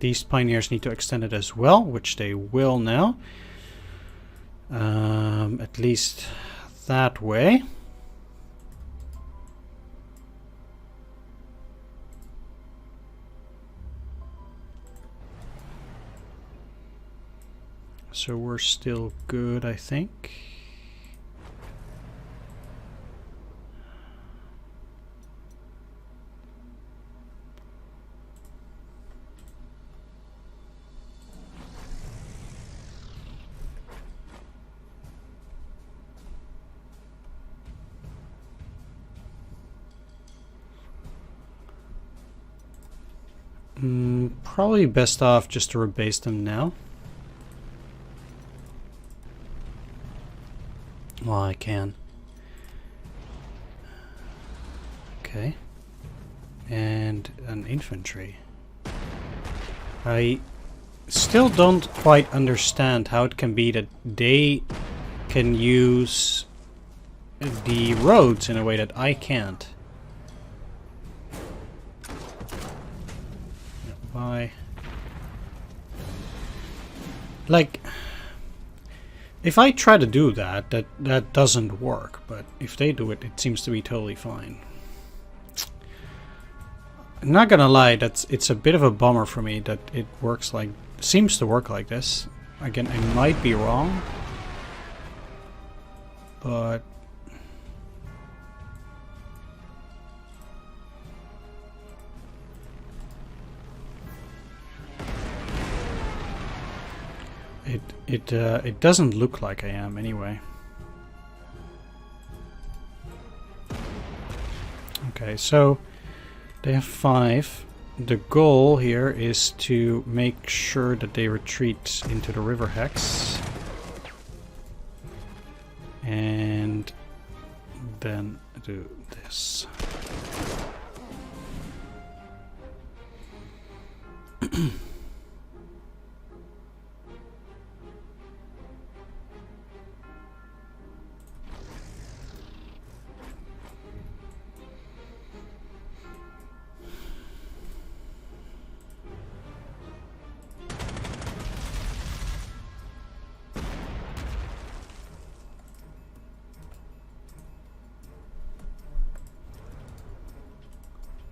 These pioneers need to extend it as well, which they will now. At least that way. So we're still good, I think. Probably best off just to rebase them now. Well, I can. Okay. And an infantry. I still don't quite understand how it can be that they can use the roads in a way that I can't. Why? Like, if I try to do that, that doesn't work. But if they do it, it seems to be totally fine. I'm not gonna lie, it's a bit of a bummer for me that it works like, seems to work like this. Again, I might be wrong, but it doesn't look like I am anyway. Okay, so they have 5. The goal here is to make sure that they retreat into the river hex. And then do this.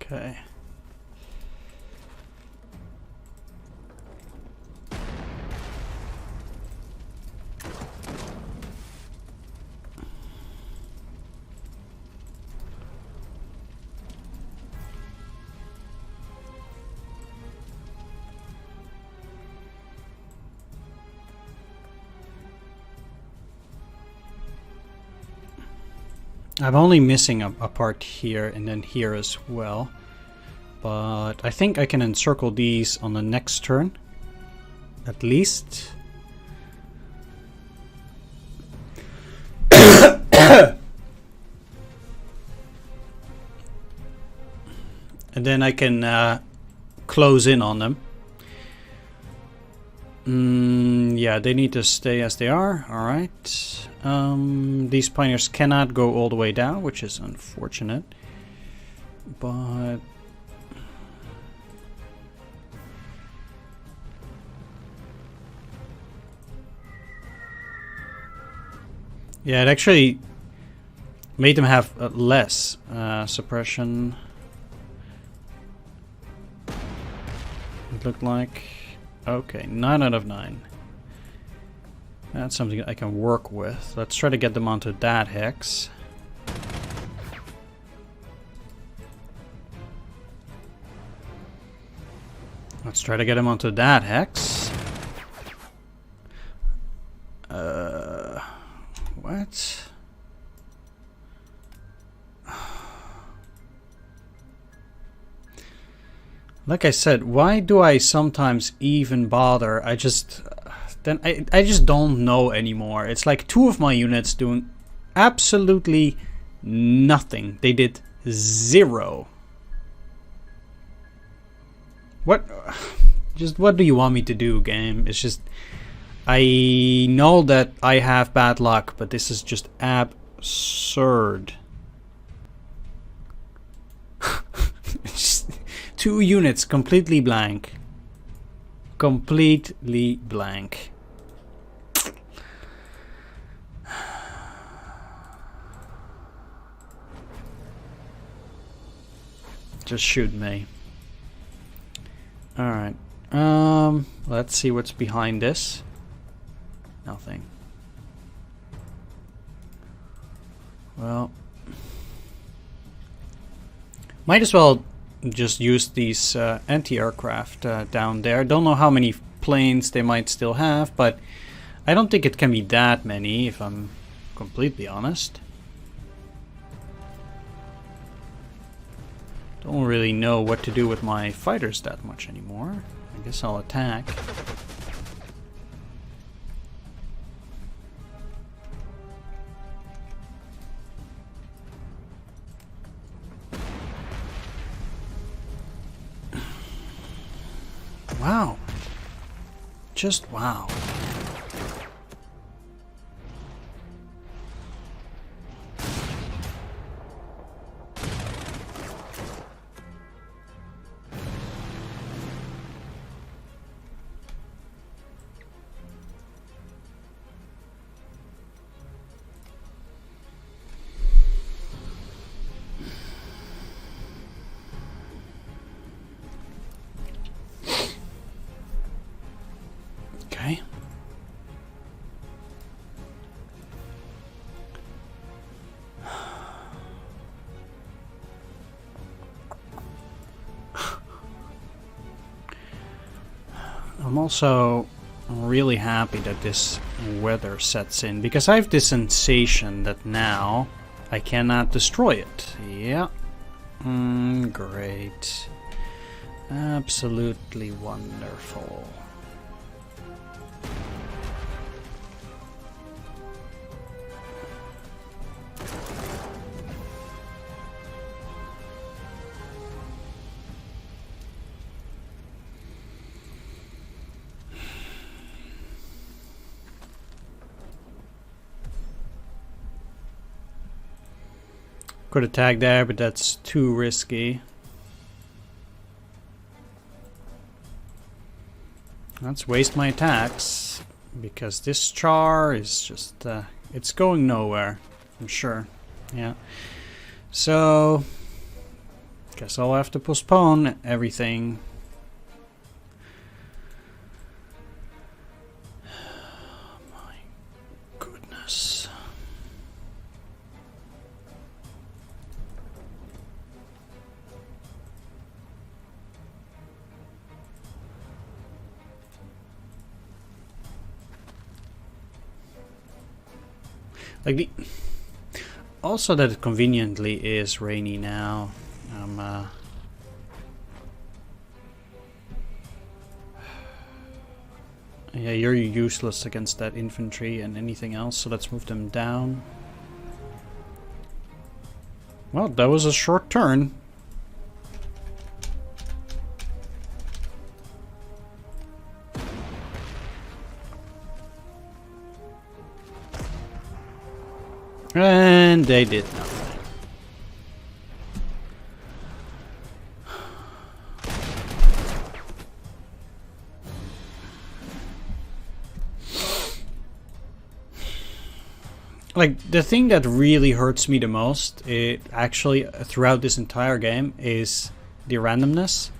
Okay. I'm only missing a part here and then here as well. But I think I can encircle these on the next turn. At least. And then I can close in on them. Yeah, they need to stay as they are. Alright. These pioneers cannot go all the way down, which is unfortunate. But... yeah, it actually made them have less suppression. It looked like... okay, 9 out of 9. That's something I can work with. Let's try to get them onto that hex. Let's try to get him onto that hex. What? Like I said, why do I sometimes even bother? I just don't know anymore. It's like 2 of my units doing absolutely nothing. They did 0. What? Just what do you want me to do, game? It's just... I know that I have bad luck, but this is just absurd. Just 2 units completely blank. Completely blank. Just shoot me. Alright. Let's see what's behind this. Nothing. Well, might as well just use these anti-aircraft down there. Don't know how many planes they might still have, but I don't think it can be that many, if I'm completely honest. Don't really know what to do with my fighters that much anymore. I guess I'll attack. Wow. Just wow. Okay. I'm also really happy that this weather sets in, because I have this sensation that now I cannot destroy it. Yeah. Great. Absolutely wonderful. Could attack there, but that's too risky. Let's waste my attacks, because this char is just, it's going nowhere, I'm sure. Yeah. So, guess I'll have to postpone everything. My goodness. Like the... Also that it conveniently is rainy now. Yeah, you're useless against that infantry and anything else, so let's move them down. Well, that was a short turn. And they did nothing. Like, the thing that really hurts me the most, actually, throughout this entire game, is the randomness.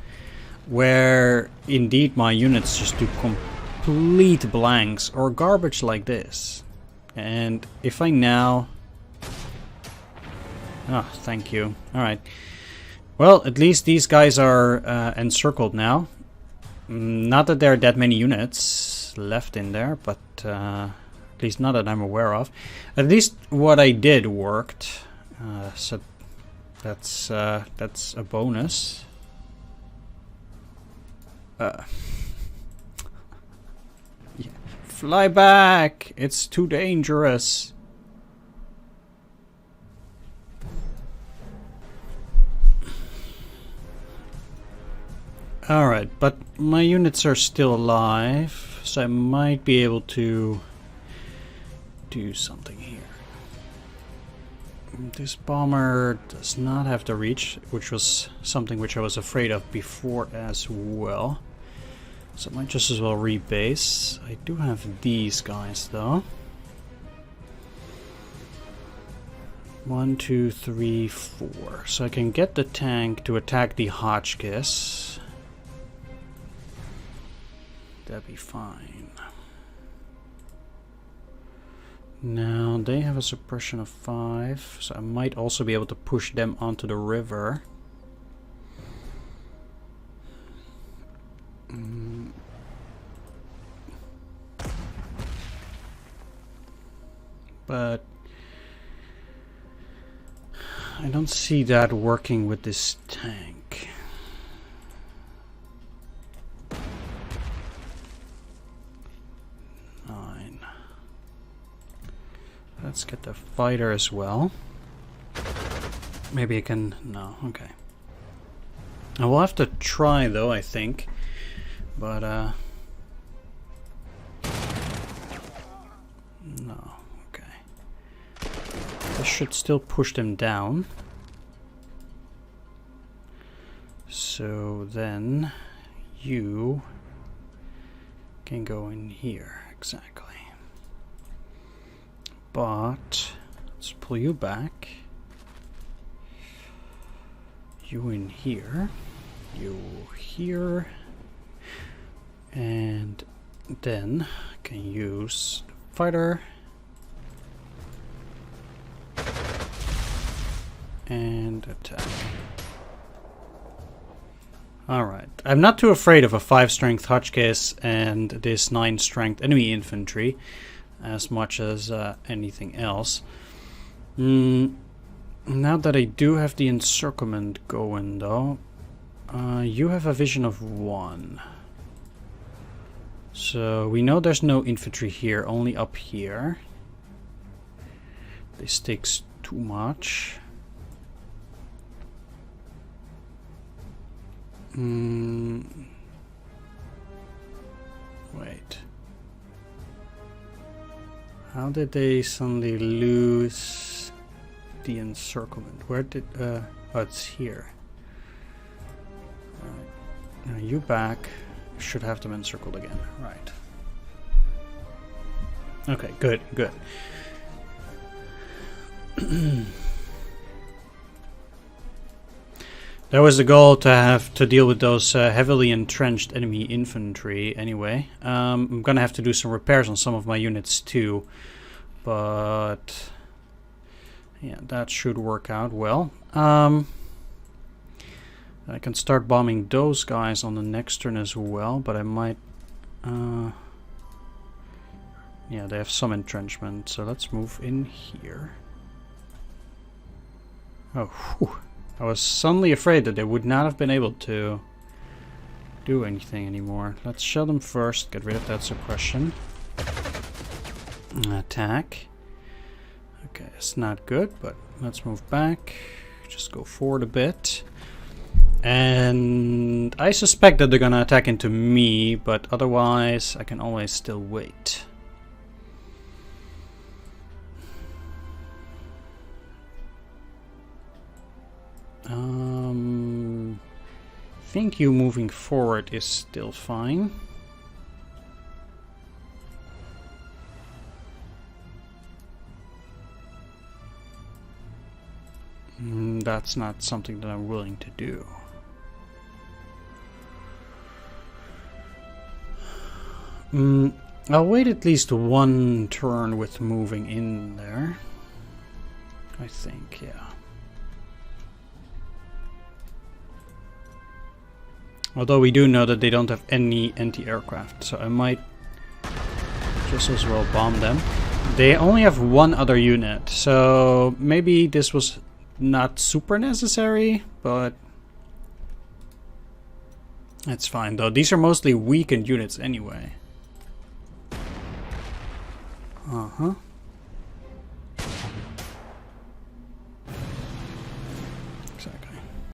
Where, indeed, my units just do complete blanks or garbage like this. And if I now... Oh, thank you. Alright. Well, at least these guys are encircled now. Not that there are that many units left in there, but... at least not that I'm aware of. At least what I did worked. So that's a bonus. Yeah. Fly back! It's too dangerous. Alright, but my units are still alive, so I might be able to do something here. This bomber does not have the reach, which was something which I was afraid of before as well. So I might just as well rebase. I do have these guys though. 1, 2, 3, 4. So I can get the tank to attack the Hotchkiss. That'd be fine. Now, they have a suppression of 5, so I might also be able to push them onto the river. But I don't see that working with this tank. Let's get the fighter as well. Maybe I can... No, okay. I will have to try though, I think. But, no, okay. This should still push them down. So then you can go in here, exactly. But let's pull you back. You in here. You here. And then I can use fighter. And attack. Alright. I'm not too afraid of a 5 strength Hotchkiss and this 9 strength enemy infantry. As much as anything else. Now that I do have the encirclement going though, you have a vision of 1. So we know there's no infantry here, only up here. This takes too much. Wait. How did they suddenly lose the encirclement? Where did... oh, it's here. Right. Now you back. Should have them encircled again. Right. Okay, good, good. That was the goal, to have to deal with those heavily entrenched enemy infantry anyway. I'm gonna have to do some repairs on some of my units too. But yeah, that should work out well. I can start bombing those guys on the next turn as well, but I might... yeah, they have some entrenchment, so let's move in here. Oh, whew. I was suddenly afraid that they would not have been able to do anything anymore. Let's shell them first, get rid of that suppression. Attack. Okay, it's not good, but let's move back. Just go forward a bit. And I suspect that they're gonna attack into me, but otherwise I can always still wait. think you moving forward is still fine. That's not something that I'm willing to do. I'll wait at least one turn with moving in there. I think, yeah. Although we do know that they don't have any anti-aircraft, so I might just as well bomb them. They only have one other unit, so maybe this was not super necessary, but that's fine though. These are mostly weakened units anyway. Uh-huh.